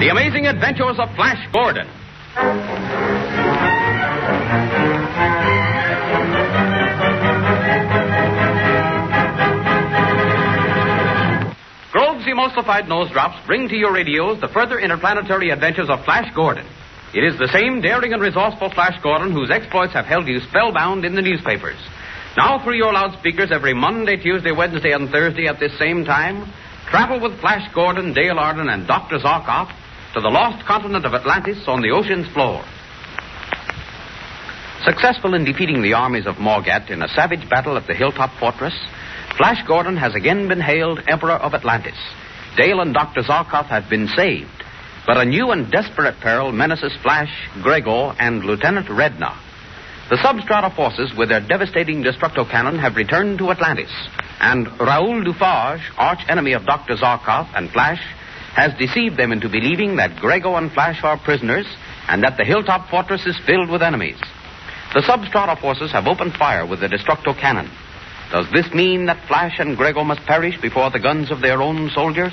The Amazing Adventures of Flash Gordon. Grove's Emulsified Nose Drops bring to your radios the further interplanetary adventures of Flash Gordon. It is the same daring and resourceful Flash Gordon whose exploits have held you spellbound in the newspapers. Now through your loudspeakers every Monday, Tuesday, Wednesday, and Thursday at this same time, travel with Flash Gordon, Dale Arden, and Doctor Zarkov to the lost continent of Atlantis on the ocean's floor. Successful in defeating the armies of Morgat in a savage battle at the Hilltop Fortress, Flash Gordon has again been hailed Emperor of Atlantis. Dale and Doctor Zarkov have been saved, but a new and desperate peril menaces Flash, Grego, and Lieutenant Redna. The substrata forces, with their devastating destructo cannon, have returned to Atlantis, and Raoul Dufarge, arch-enemy of Doctor Zarkov and Flash, has deceived them into believing that Grego and Flash are prisoners and that the Hilltop Fortress is filled with enemies. The substrata forces have opened fire with the destructo cannon. Does this mean that Flash and Grego must perish before the guns of their own soldiers?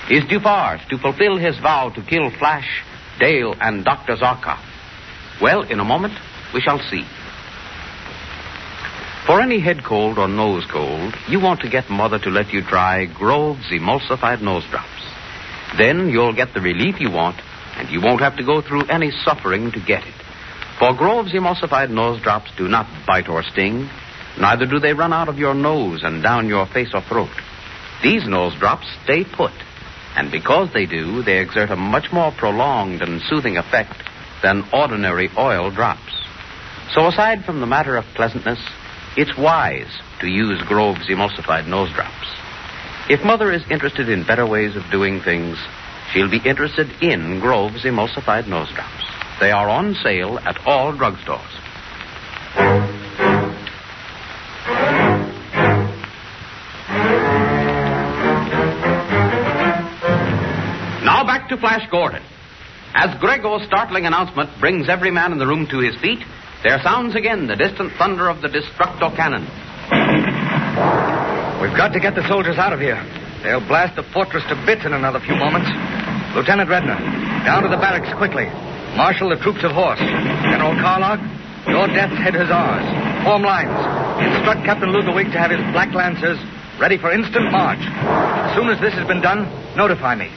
Is Dufarge to fulfill his vow to kill Flash, Dale, and Dr. Zarkov? Well, in a moment, we shall see. For any head cold or nose cold, you want to get Mother to let you try Grove's Emulsified Nose Drops. Then you'll get the relief you want, and you won't have to go through any suffering to get it. For Grove's Emulsified Nose Drops do not bite or sting, neither do they run out of your nose and down your face or throat. These nose drops stay put, and because they do, they exert a much more prolonged and soothing effect than ordinary oil drops. So aside from the matter of pleasantness, it's wise to use Grove's Emulsified Nose Drops. If Mother is interested in better ways of doing things, she'll be interested in Grove's Emulsified Nose Drops. They are on sale at all drugstores. Now back to Flash Gordon. As Grego's startling announcement brings every man in the room to his feet, there sounds again the distant thunder of the destructo cannon. We've got to get the soldiers out of here. They'll blast the fortress to bits in another few moments. Lieutenant Redner, down to the barracks quickly. Marshal the troops of Hearst. General Carlock, your death's head hussars. Form lines. Instruct Captain Lugawig to have his Black Lancers ready for instant march. As soon as this has been done, notify me.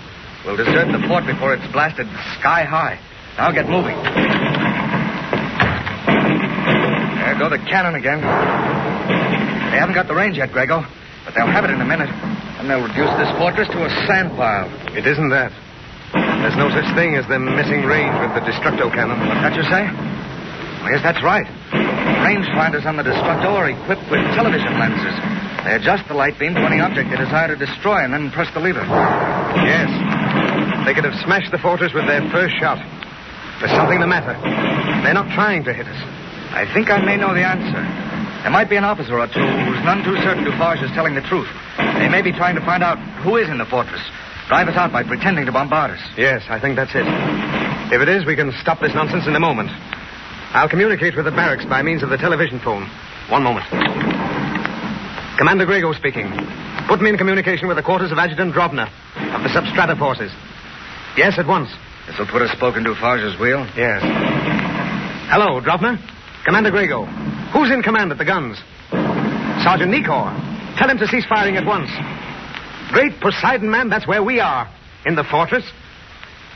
We'll desert the fort before it's blasted sky high. Now get moving. There go the cannon again. They haven't got the range yet, Grego, but they'll have it in a minute. And they'll reduce this fortress to a sand pile. It isn't that. There's no such thing as them missing range with the destructo cannon. What's that you say? Well, yes, that's right. Rangefinders on the destructo are equipped with television lenses. They adjust the light beam to any object they desire to destroy and then press the lever. Yes. They could have smashed the fortress with their first shot. There's something the matter. They're not trying to hit us. I think I may know the answer. There might be an officer or two who's none too certain Dufarge is telling the truth. They may be trying to find out who is in the fortress. Drive us out by pretending to bombard us. Yes, I think that's it. If it is, we can stop this nonsense in a moment. I'll communicate with the barracks by means of the television phone. One moment. Commander Grego speaking. Put me in communication with the quarters of Adjutant Drobner of the substrata forces. Yes, at once. This will put a spoke in Dufarge's wheel? Yes. Hello, Drobner. Commander Grego. Who's in command at the guns? Sergeant Nikor. Tell him to cease firing at once. Great Poseidon, man, that's where we are. In the fortress.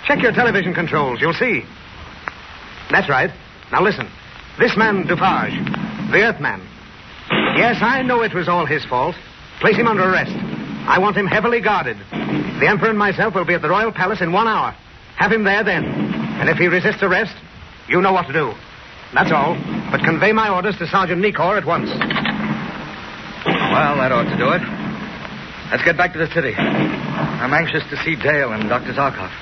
Check your television controls, you'll see. That's right. Now listen. This man, Dufarge, the Earthman. Yes, I know it was all his fault. Place him under arrest. I want him heavily guarded. The Emperor and myself will be at the Royal Palace in 1 hour. Have him there then. And if he resists arrest, you know what to do. That's all. But convey my orders to Sergeant Nikor at once. Well, that ought to do it. Let's get back to the city. I'm anxious to see Dale and Dr. Zarkov.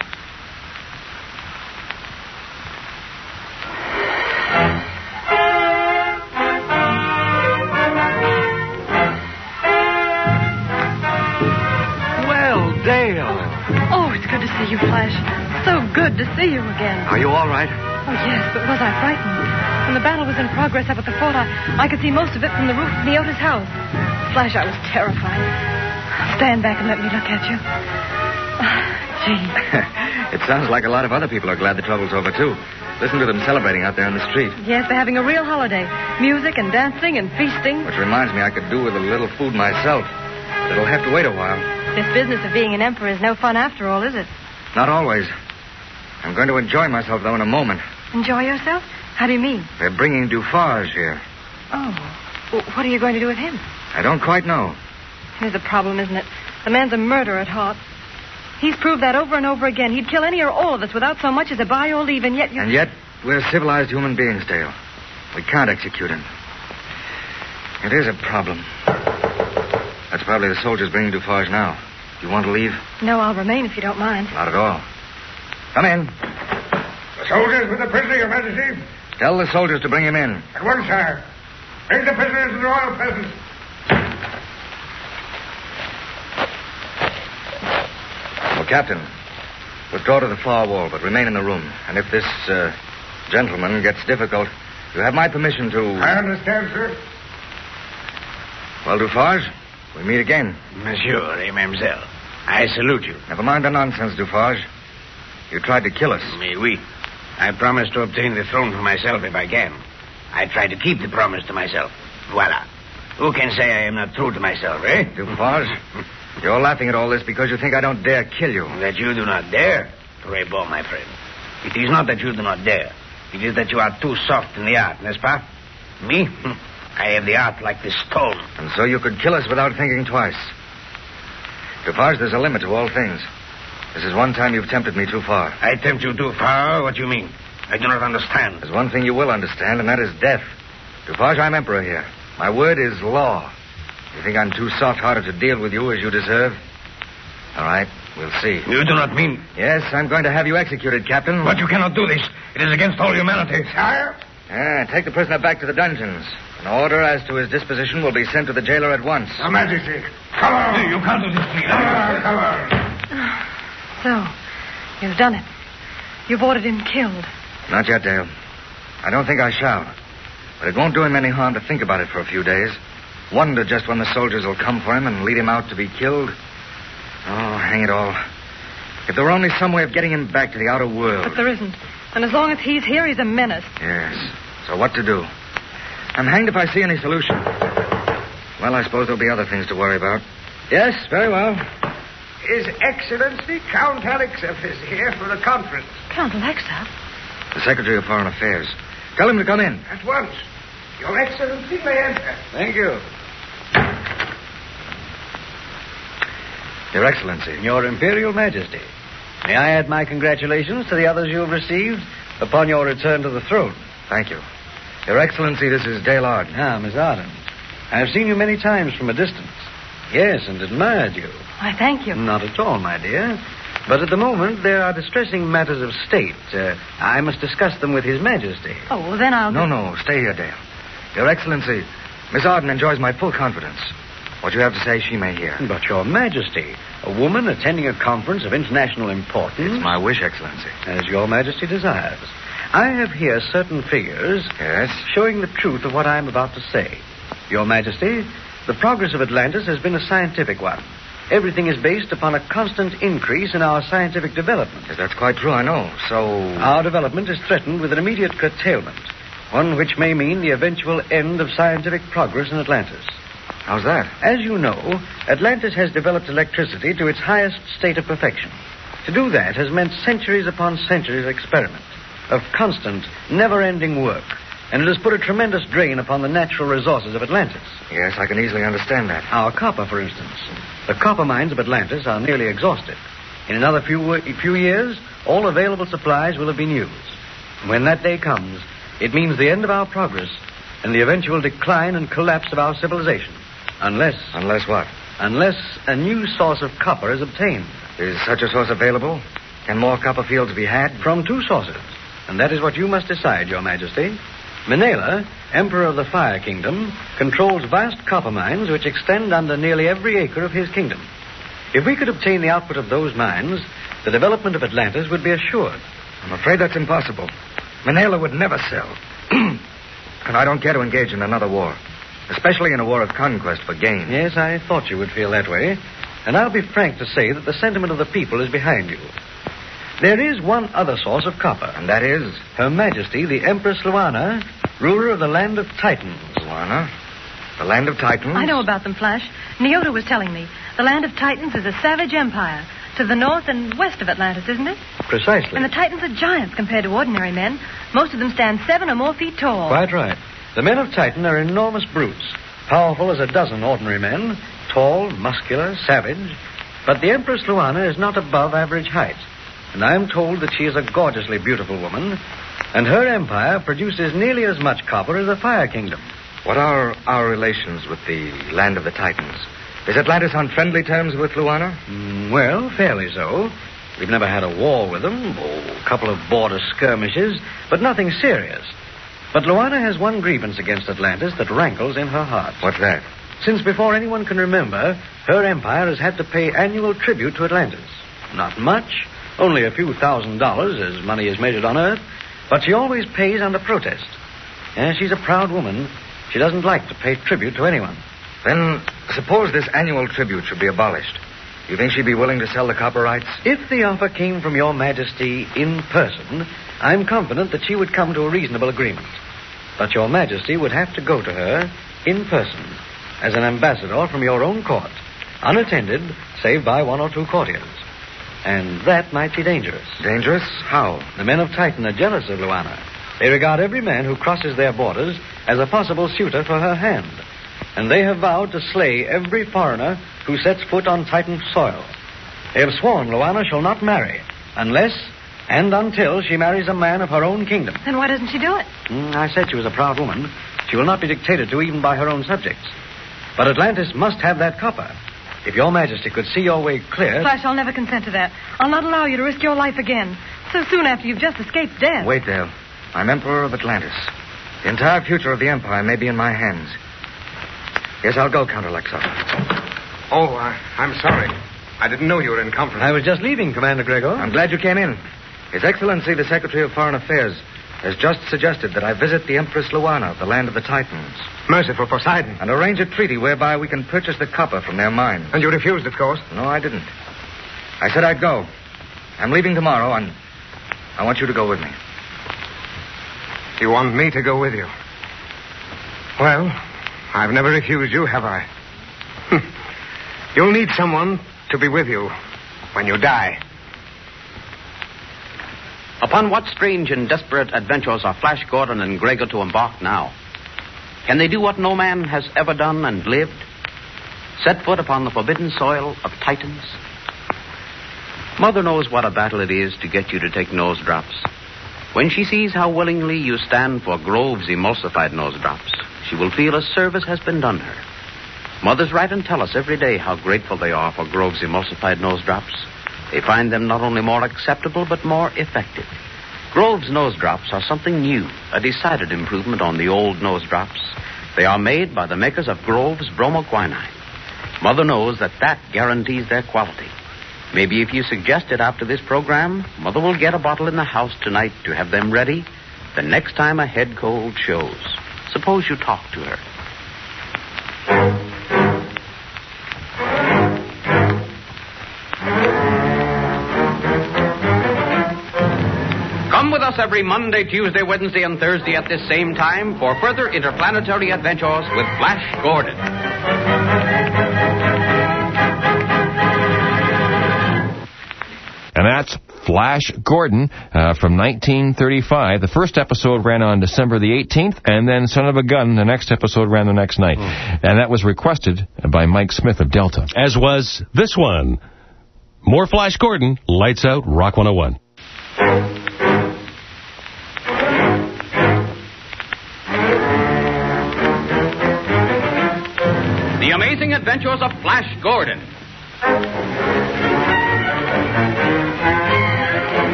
Well, Dale. Oh, it's good to see you, Flash. So good to see you again. Are you all right? Oh, yes, but was I frightened? When the battle was in progress up at the fort, I could see most of it from the roof of Neota's house. Flash, I was terrified. Stand back and let me look at you. Gee. It sounds like a lot of other people are glad the trouble's over, too. Listen to them celebrating out there on the street. Yes, they're having a real holiday. Music and dancing and feasting. Which reminds me I could do with a little food myself. But it'll have to wait a while. This business of being an emperor is no fun after all, is it? Not always. I'm going to enjoy myself, though, in a moment. Enjoy yourself? How do you mean? They're bringing Dufarge here. Oh. Well, what are you going to do with him? I don't quite know. There's a problem, isn't it? The man's a murderer at heart. He's proved that over and over again. He'd kill any or all of us without so much as a buy your leave, and yet you... And yet, we're civilized human beings, Dale. We can't execute him. It is a problem. That's probably the soldiers bringing Dufarge now. Do you want to leave? No, I'll remain if you don't mind. Not at all. Come in. The soldiers with the prisoner, Your Majesty. Tell the soldiers to bring him in. At once, sire. Bring the prisoner into the royal presence. Well, Captain, withdraw to the far wall, but remain in the room. And if this, gentleman gets difficult, you have my permission to... I understand, sir. Well, Dufarge, we meet again. Monsieur et mademoiselle, I salute you. Never mind the nonsense, Dufarge. You tried to kill us. Mais oui. I promised to obtain the throne for myself if I can. I tried to keep the promise to myself. Voila. Who can say I am not true to myself, eh? Dufarge, you're laughing at all this because you think I don't dare kill you. That you do not dare? Très bon, my friend. It is not that you do not dare. It is that you are too soft in the art, n'est-ce pas? Me? I have the art like the stone. And so you could kill us without thinking twice. Dufarge, there's a limit to all things. This is one time you've tempted me too far. I tempt you too far? What do you mean? I do not understand. There's one thing you will understand, and that is death. Dufarge, I'm emperor here. My word is law. You think I'm too soft-hearted to deal with you as you deserve? All right, we'll see. You do not mean... Yes, I'm going to have you executed, Captain. But you cannot do this. It is against all humanity. Sire? Take the prisoner back to the dungeons. An order as to his disposition will be sent to the jailer at once. Your Majesty. Come on. You can't do this, please. Come on. So, you've done it. You've ordered him killed. Not yet, Dale. I don't think I shall. But it won't do him any harm to think about it for a few days. Wonder just when the soldiers will come for him and lead him out to be killed. Oh, hang it all. If there were only some way of getting him back to the outer world. But there isn't. And as long as he's here, he's a menace. Yes. So what to do? I'm hanged if I see any solution. Well, I suppose there'll be other things to worry about. Yes, very well. His Excellency, Count Alexef, is here for the conference. Count Alexef? The Secretary of Foreign Affairs. Tell him to come in. At once. Your Excellency may enter. Thank you. Your Excellency. Your Imperial Majesty, may I add my congratulations to the others you have received upon your return to the throne. Thank you. Your Excellency, this is Dale Arden. Ah, Miss Arden. I have seen you many times from a distance. Yes, and admired you. I thank you. Not at all, my dear. But at the moment, there are distressing matters of state. I must discuss them with His Majesty. Oh, well, then I'll... No, stay here, Dale. Your Excellency, Miss Arden enjoys my full confidence. What you have to say, she may hear. But, Your Majesty, a woman attending a conference of international importance... It's my wish, Excellency. As Your Majesty desires. I have here certain figures... Yes? ...showing the truth of what I am about to say. Your Majesty, the progress of Atlantis has been a scientific one. Everything is based upon a constant increase in our scientific development. Yes, that's quite true, I know. So... Our development is threatened with an immediate curtailment, one which may mean the eventual end of scientific progress in Atlantis. How's that? As you know, Atlantis has developed electricity to its highest state of perfection. To do that has meant centuries upon centuries of experiment, of constant, never-ending work, and it has put a tremendous drain upon the natural resources of Atlantis. Yes, I can easily understand that. Our copper, for instance. The copper mines of Atlantis are nearly exhausted. In another few years, all available supplies will have been used. When that day comes, it means the end of our progress and the eventual decline and collapse of our civilization. Unless... Unless what? Unless a new source of copper is obtained. Is such a source available? Can more copper fields be had? From two sources. And that is what you must decide, Your Majesty. Manila, Emperor of the Fire Kingdom, controls vast copper mines which extend under nearly every acre of his kingdom. If we could obtain the output of those mines, the development of Atlantis would be assured. I'm afraid that's impossible. Manila would never sell. And I don't care to engage in another war, especially in a war of conquest for gain. Yes, I thought you would feel that way. And I'll be frank to say that the sentiment of the people is behind you. There is one other source of copper. And that is? Her Majesty, the Empress Luana, ruler of the land of Titans. Luana? The land of Titans? I know about them, Flash. Neota was telling me. The land of Titans is a savage empire. To the north and west of Atlantis, isn't it? Precisely. And the Titans are giants compared to ordinary men. Most of them stand 7 or more feet tall. Quite right. The men of Titan are enormous brutes, powerful as a dozen ordinary men, tall, muscular, savage. But the Empress Luana is not above average height. And I am told that she is a gorgeously beautiful woman, and her empire produces nearly as much copper as the Fire Kingdom. What are our relations with the land of the Titans? Is Atlantis on friendly terms with Luana? Well, fairly so. We've never had a war with them, a couple of border skirmishes, but nothing serious. But Luana has one grievance against Atlantis that rankles in her heart. What's that? Since before anyone can remember, her empire has had to pay annual tribute to Atlantis. Not much, only a few $1,000 as money is measured on Earth, but she always pays under protest. And she's a proud woman. She doesn't like to pay tribute to anyone. Then suppose this annual tribute should be abolished. You think she'd be willing to sell the copper rights? If the offer came from Your Majesty in person, I'm confident that she would come to a reasonable agreement. But Your Majesty would have to go to her in person as an ambassador from your own court, unattended, save by 1 or 2 courtiers. And that might be dangerous. Dangerous? How? The men of Titan are jealous of Luana. They regard every man who crosses their borders as a possible suitor for her hand. And they have vowed to slay every foreigner who sets foot on Titan soil. They have sworn Luana shall not marry unless and until she marries a man of her own kingdom. Then why doesn't she do it? I said she was a proud woman. She will not be dictated to even by her own subjects. But Atlantis must have that copper. If Your Majesty could see your way clear... Flash, I'll never consent to that. I'll not allow you to risk your life again. So soon after you've just escaped death. Wait, Dale. I'm Emperor of Atlantis. The entire future of the Empire may be in my hands. Yes, I'll go, Count Alexov. Oh, I'm sorry. I didn't know you were in conference. I was just leaving, Commander Gregor. I'm glad you came in. His Excellency, the Secretary of Foreign Affairs, has just suggested that I visit the Empress Luana, the land of the Titans. Merciful Poseidon. And arrange a treaty whereby we can purchase the copper from their mine. And you refused, of course. No, I didn't. I said I'd go. I'm leaving tomorrow, and I want you to go with me. You want me to go with you? Well, I've never refused you, have I? You'll need someone to be with you when you die. Upon what strange and desperate adventures are Flash Gordon and Gregor to embark now? Can they do what no man has ever done and lived? Set foot upon the forbidden soil of Titans? Mother knows what a battle it is to get you to take nose drops. When she sees how willingly you stand for Grove's emulsified nose drops, she will feel a service has been done her. Mothers write and tell us every day how grateful they are for Grove's emulsified nose drops. They find them not only more acceptable, but more effective. Grove's nose drops are something new, a decided improvement on the old nose drops. They are made by the makers of Grove's bromoquinine. Mother knows that guarantees their quality. Maybe if you suggest it after this program, Mother will get a bottle in the house tonight to have them ready the next time a head cold shows. Suppose you talk to her. Come with us every Monday, Tuesday, Wednesday, and Thursday at this same time for further interplanetary adventures with Flash Gordon. And that's Flash Gordon from 1935. The first episode ran on December the 18th, and then Son of a Gun, the next episode ran the next night. And that was requested by Mike Smith of Delta. As was this one. More Flash Gordon, Lights Out, Rock 101. The Amazing Adventures of Flash Gordon.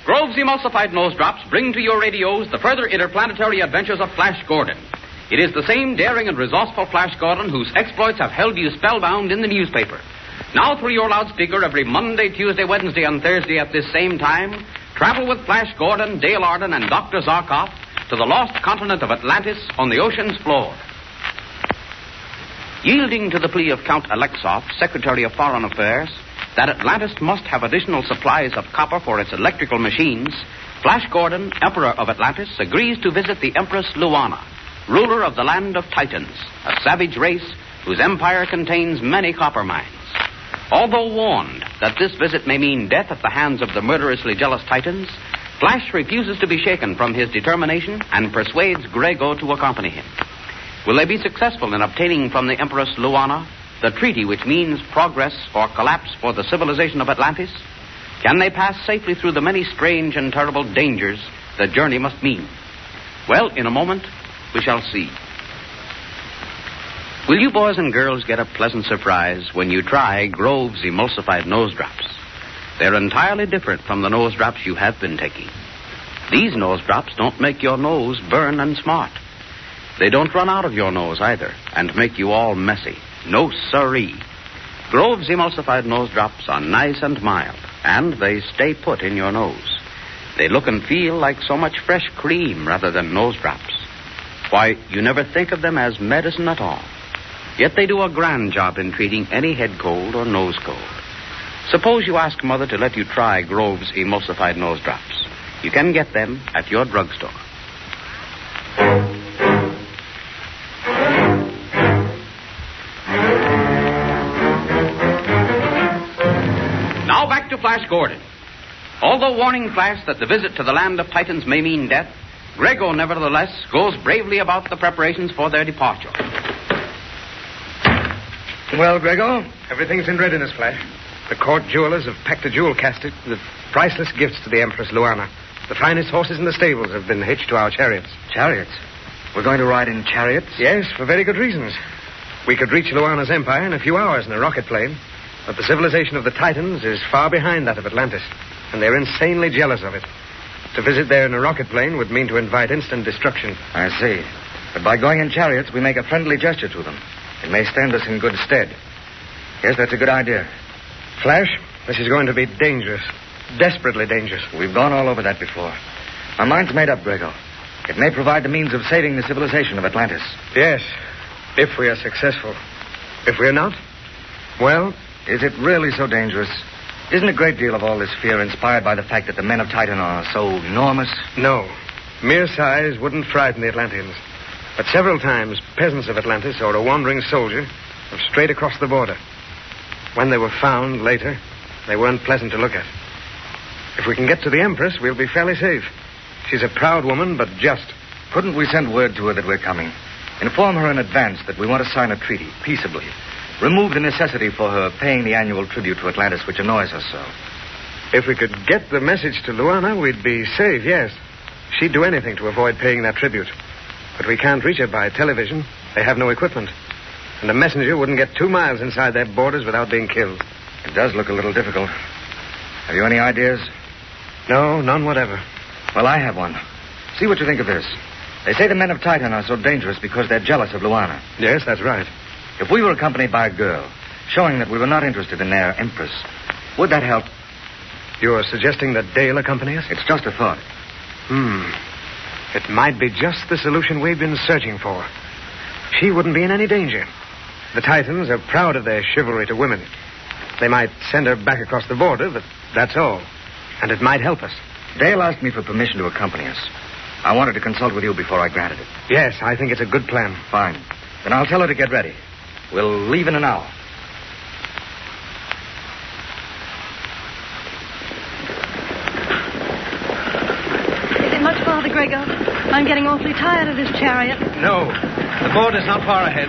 Grove's emulsified nose drops bring to your radios the further interplanetary adventures of Flash Gordon. It is the same daring and resourceful Flash Gordon whose exploits have held you spellbound in the newspaper. Now through your loudspeaker every Monday, Tuesday, Wednesday, and Thursday at this same time, travel with Flash Gordon, Dale Arden, and Doctor Zarkov to the lost continent of Atlantis on the ocean's floor. Yielding to the plea of Count Alexov, Secretary of Foreign Affairs, that Atlantis must have additional supplies of copper for its electrical machines, Flash Gordon, Emperor of Atlantis, agrees to visit the Empress Luana, ruler of the land of Titans, a savage race whose empire contains many copper mines. Although warned that this visit may mean death at the hands of the murderously jealous Titans, Flash refuses to be shaken from his determination and persuades Grego to accompany him. Will they be successful in obtaining from the Empress Luana the treaty which means progress or collapse for the civilization of Atlantis? Can they pass safely through the many strange and terrible dangers the journey must mean? Well, in a moment, we shall see. Will you boys and girls get a pleasant surprise when you try Grove's emulsified nose drops? They're entirely different from the nose drops you have been taking. These nose drops don't make your nose burn and smart. They don't run out of your nose either and make you all messy. No siree. Grove's emulsified nose drops are nice and mild, and they stay put in your nose. They look and feel like so much fresh cream rather than nose drops. Why, you never think of them as medicine at all. Yet they do a grand job in treating any head cold or nose cold. Suppose you ask Mother to let you try Grove's emulsified nose drops. You can get them at your drugstore. Now back to Flash Gordon. Although warning Flash that the visit to the land of Titans may mean death, Grego nevertheless goes bravely about the preparations for their departure. Well, Grego, everything's in readiness, Flash. The court jewelers have packed a jewel casket with priceless gifts to the Empress Luana. The finest horses in the stables have been hitched to our chariots. Chariots? We're going to ride in chariots? Yes, for very good reasons. We could reach Luana's empire in a few hours in a rocket plane, but the civilization of the Titans is far behind that of Atlantis, and they're insanely jealous of it. To visit there in a rocket plane would mean to invite instant destruction. I see. But by going in chariots, we make a friendly gesture to them. It may stand us in good stead. Yes, that's a good idea. Flash, this is going to be dangerous. Desperately dangerous. We've gone all over that before. My mind's made up, Grego. It may provide the means of saving the civilization of Atlantis. Yes, if we are successful. If we're not, well... Is it really so dangerous? Isn't a great deal of all this fear inspired by the fact that the men of Titan are so enormous? No. Mere size wouldn't frighten the Atlanteans. But several times, peasants of Atlantis or a wandering soldier have strayed across the border. When they were found later, they weren't pleasant to look at. If we can get to the Empress, we'll be fairly safe. She's a proud woman, but just. Couldn't we send word to her that we're coming? Inform her in advance that we want to sign a treaty, peaceably. Remove the necessity for her paying the annual tribute to Atlantis, which annoys us so. If we could get the message to Luana, we'd be safe, yes. She'd do anything to avoid paying that tribute. But we can't reach her by television. They have no equipment. And a messenger wouldn't get 2 miles inside their borders without being killed. It does look a little difficult. Have you any ideas? No, none whatever. Well, I have one. See what you think of this. They say the men of Titan are so dangerous because they're jealous of Luana. Yes, that's right. If we were accompanied by a girl, showing that we were not interested in their empress, would that help? You're suggesting that Dale accompany us? It's just a thought. It might be just the solution we've been searching for. She wouldn't be in any danger. The Titans are proud of their chivalry to women. They might send her back across the border, but that's all. And it might help us. Dale asked me for permission to accompany us. I wanted to consult with you before I granted it. Yes, I think it's a good plan. Fine. Then I'll tell her to get ready. We'll leave in an hour. Is it much farther, Grego? I'm getting awfully tired of this chariot. No, the border's not far ahead.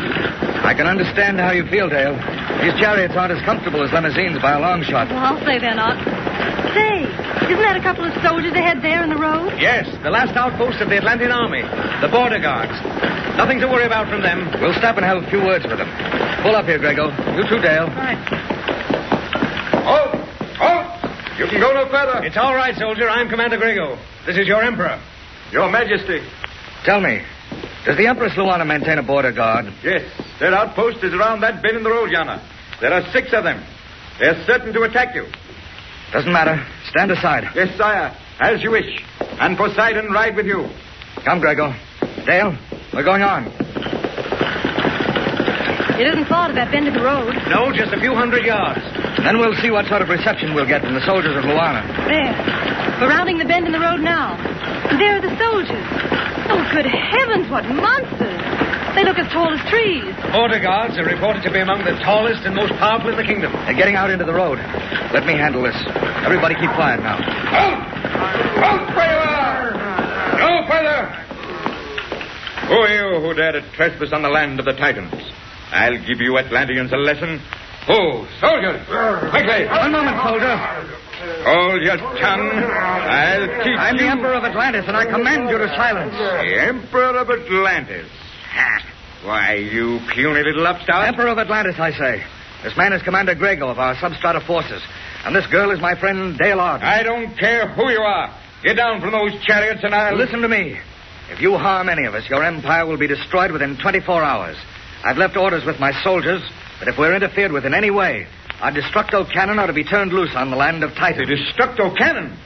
I can understand how you feel, Dale. These chariots aren't as comfortable as limousines by a long shot. Well, I'll say they're not. Say, isn't that a couple of soldiers ahead there in the road? Yes, the last outpost of the Atlantean army. The border guards. Nothing to worry about from them. We'll stop and have a few words with them. Pull up here, Grego. You too, Dale. All right. Halt! Halt! You can go no further. It's all right, soldier. I'm Commander Grego. This is your Emperor. Your Majesty. Tell me, does the Empress Luana maintain a border guard? Yes. Their outpost is around that bend in the road yonder. There are 6 of them. They're certain to attack you. Doesn't matter. Stand aside. Yes, sire. As you wish. And Poseidon ride with you. Come, Grego. Dale, we're going on. It isn't far to that bend in the road. No, just a few hundred yards. Then we'll see what sort of reception we'll get from the soldiers of Luana. There. We're rounding the bend in the road now. And there are the soldiers. Oh, good heavens, what monsters. They look as tall as trees. Border guards are reported to be among the tallest and most powerful in the kingdom. They're getting out into the road. Let me handle this. Everybody keep quiet now. Halt! Halt where you are! No further! Who are you who dare to trespass on the land of the Titans? I'll give you Atlanteans a lesson. Who? Soldiers! Quickly! One moment, soldier. Hold your tongue. I'll teach I'm you. the Emperor of Atlantis, and I command you to silence. The Emperor of Atlantis. Ha! Why, you puny little upstart. Emperor of Atlantis, I say. This man is Commander Grego of our substrata forces. And this girl is my friend Dale Arden. I don't care who you are. Get down from those chariots and I'll... Listen to me. If you harm any of us, your empire will be destroyed within 24 hours. I've left orders with my soldiers that if we're interfered with in any way, our destructo cannon ought to be turned loose on the land of Titan. The destructo cannon?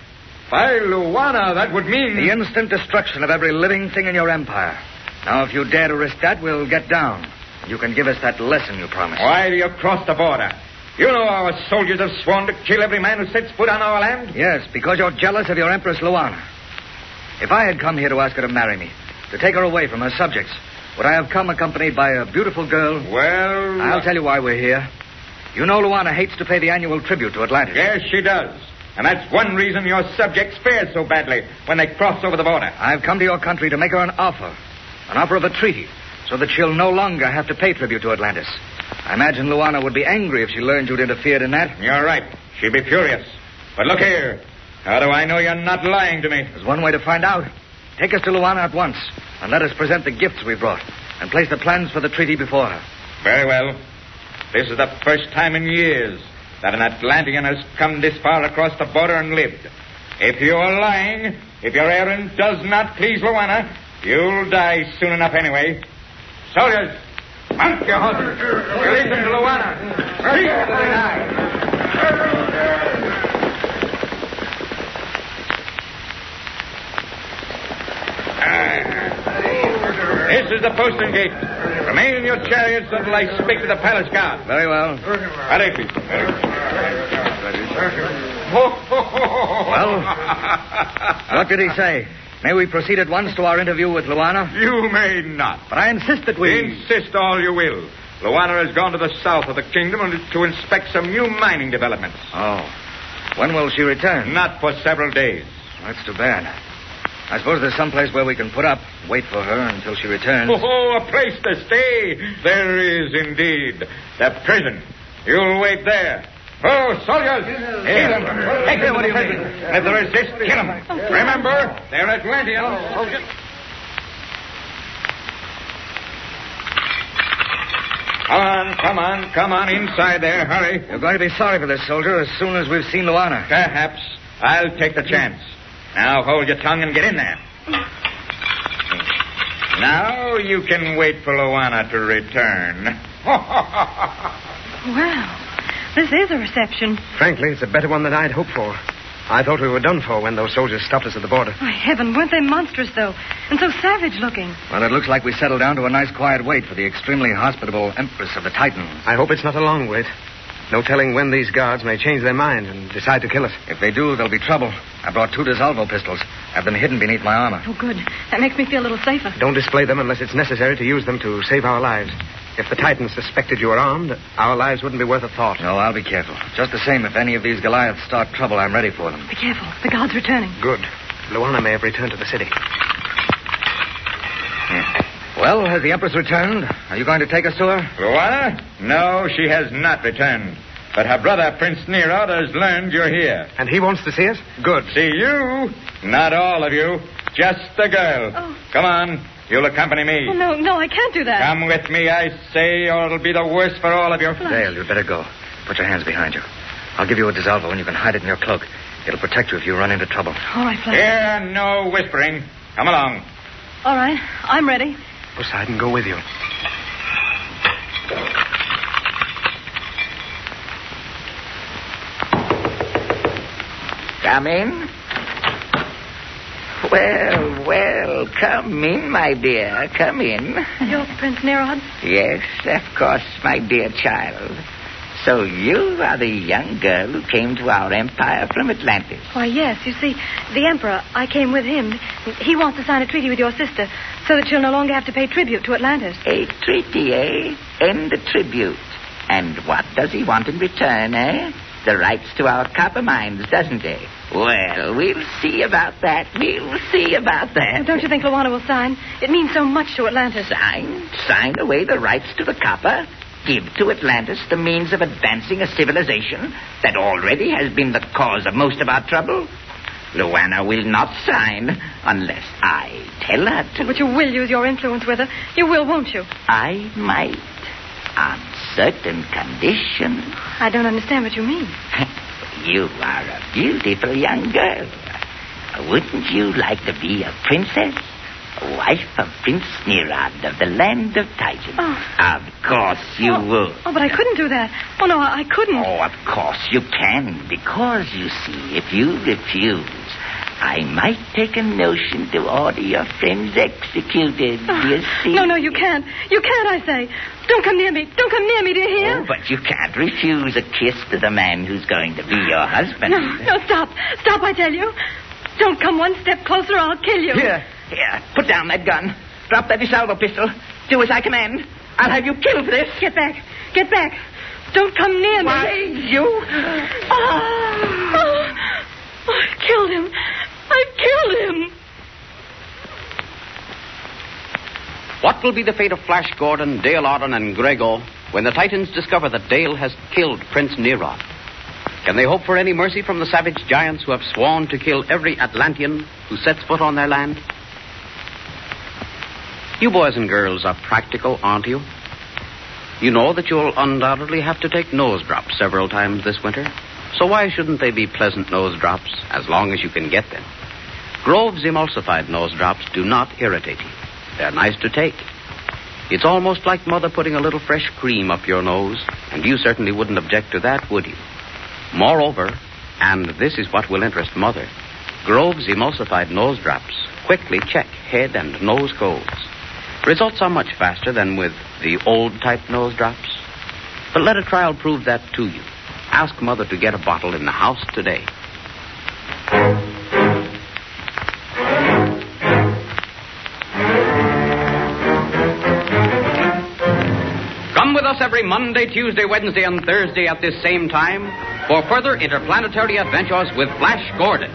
By Luana, that would mean... The instant destruction of every living thing in your empire. Now, if you dare to risk that, we'll get down. You can give us that lesson you promised. Why do you cross the border? You know our soldiers have sworn to kill every man who sets foot on our land? Yes, because you're jealous of your Empress Luana. If I had come here to ask her to marry me, to take her away from her subjects, would I have come accompanied by a beautiful girl? Well... I'll tell you why we're here. You know Luana hates to pay the annual tribute to Atlantis. Yes, she does. And that's one reason your subjects fare so badly when they cross over the border. I've come to your country to make her an offer of a treaty, so that she'll no longer have to pay tribute to Atlantis. I imagine Luana would be angry if she learned you'd interfered in that. You're right. She'd be furious. But look here. How do I know you're not lying to me? There's one way to find out. Take us to Luana at once, and let us present the gifts we brought, and place the plans for the treaty before her. Very well. This is the first time in years that an Atlantean has come this far across the border and lived. If you're lying, if your errand does not please Luana, you'll die soon enough anyway. Soldiers, mount your horses. Release them to Luana. Release them to the This is the postern gate. Remain in your chariots until I speak to the palace guard. Very well. Ready, please. Well, what did he say? May we proceed at once to our interview with Luana? You may not. But I insist that we... Insist all you will. Luana has gone to the south of the kingdom to inspect some new mining developments. Oh. When will she return? Not for several days. That's too bad. I suppose there's some place where we can put up, wait for her until she returns. Oh, a place to stay. There is indeed. The prison. You'll wait there. Oh, soldiers! Kill them! Take them, what do you mean? If they resist, kill them. Remember, they're Atlanteans. Come on, inside there, hurry. You're going to be sorry for this, soldier, as soon as we've seen Luana. Perhaps. I'll take the chance. Now hold your tongue and get in there. Now you can wait for Luana to return. Wow. This is a reception. Frankly, it's a better one than I'd hoped for. I thought we were done for when those soldiers stopped us at the border. My heaven, weren't they monstrous, though? And so savage looking. Well, it looks like we settled down to a nice quiet wait for the extremely hospitable Empress of the Titans. I hope it's not a long wait. No telling when these guards may change their minds and decide to kill us. If they do, there'll be trouble. I brought 2 DeSalvo pistols. Have them hidden beneath my armor. Oh, good. That makes me feel a little safer. Don't display them unless it's necessary to use them to save our lives. If the Titans suspected you were armed, our lives wouldn't be worth a thought. No, I'll be careful. Just the same, if any of these Goliaths start trouble, I'm ready for them. Be careful. The guard's returning. Good. Luana may have returned to the city. Yeah. Well, has the Empress returned? Are you going to take us to her? Luana? No, she has not returned. But her brother, Prince Nerod, has learned you're here. And he wants to see us? Good. See you? Not all of you. Just the girl. Oh. Come on. You'll accompany me. Oh, no, I can't do that. Come with me, I say, or it'll be the worse for all of you. Dale, you'd better go. Put your hands behind you. I'll give you a DeSalvo and you can hide it in your cloak. It'll protect you if you run into trouble. All right, Flash. Here, no whispering. Come along. All right, I'm ready. Poseidon, go with you. Come in. Well, come in, my dear. Come in. You're Prince Nerod? Yes, of course, my dear child. So you are the young girl who came to our empire from Atlantis. Why, yes. You see, the Emperor, I came with him. He wants to sign a treaty with your sister so that she'll no longer have to pay tribute to Atlantis. A treaty, eh? And a tribute. And what does he want in return, eh? The rights to our copper mines, doesn't he? Well, we'll see about that. We'll see about that. Don't you think Luana will sign? It means so much to Atlantis. Sign away the rights to the copper? Give to Atlantis the means of advancing a civilization that already has been the cause of most of our trouble? Luana will not sign unless I tell her to. But you will use your influence with her. You will, won't you? I might. On certain conditions. I don't understand what you mean. You are a beautiful young girl. Wouldn't you like to be a princess? Wife of Prince Nerod of the land of Titan. Oh. Of course you would. Oh, but I couldn't do that. Oh, no, I couldn't. Oh, of course you can. Because, you see, if you refuse, I might take a notion to order your friends executed. You see? No, you can't. You can't, I say. Don't come near me. Don't come near me, do you hear? Oh, but you can't refuse a kiss to the man who's going to be your husband. No, stop. Stop, I tell you. Don't come one step closer or I'll kill you. Here, put down that gun. Drop that salvo pistol. Do as I command. I'll have you killed for this. Get back. Get back. Don't come near me. Why, you... I've killed him. I've killed him. What will be the fate of Flash Gordon, Dale Arden, and Grego when the Titans discover that Dale has killed Prince Nerod? Can they hope for any mercy from the savage giants who have sworn to kill every Atlantean who sets foot on their land? You boys and girls are practical, aren't you? You know that you'll undoubtedly have to take nose drops several times this winter. So why shouldn't they be pleasant nose drops as long as you can get them? Grove's emulsified nose drops do not irritate you. They're nice to take. It's almost like Mother putting a little fresh cream up your nose, and you certainly wouldn't object to that, would you? Moreover, and this is what will interest Mother, Grove's emulsified nose drops quickly check head and nose colds. Results are much faster than with the old-type nose drops. But let a trial prove that to you. Ask Mother to get a bottle in the house today. Come with us every Monday, Tuesday, Wednesday, and Thursday at this same time for further interplanetary adventures with Flash Gordon.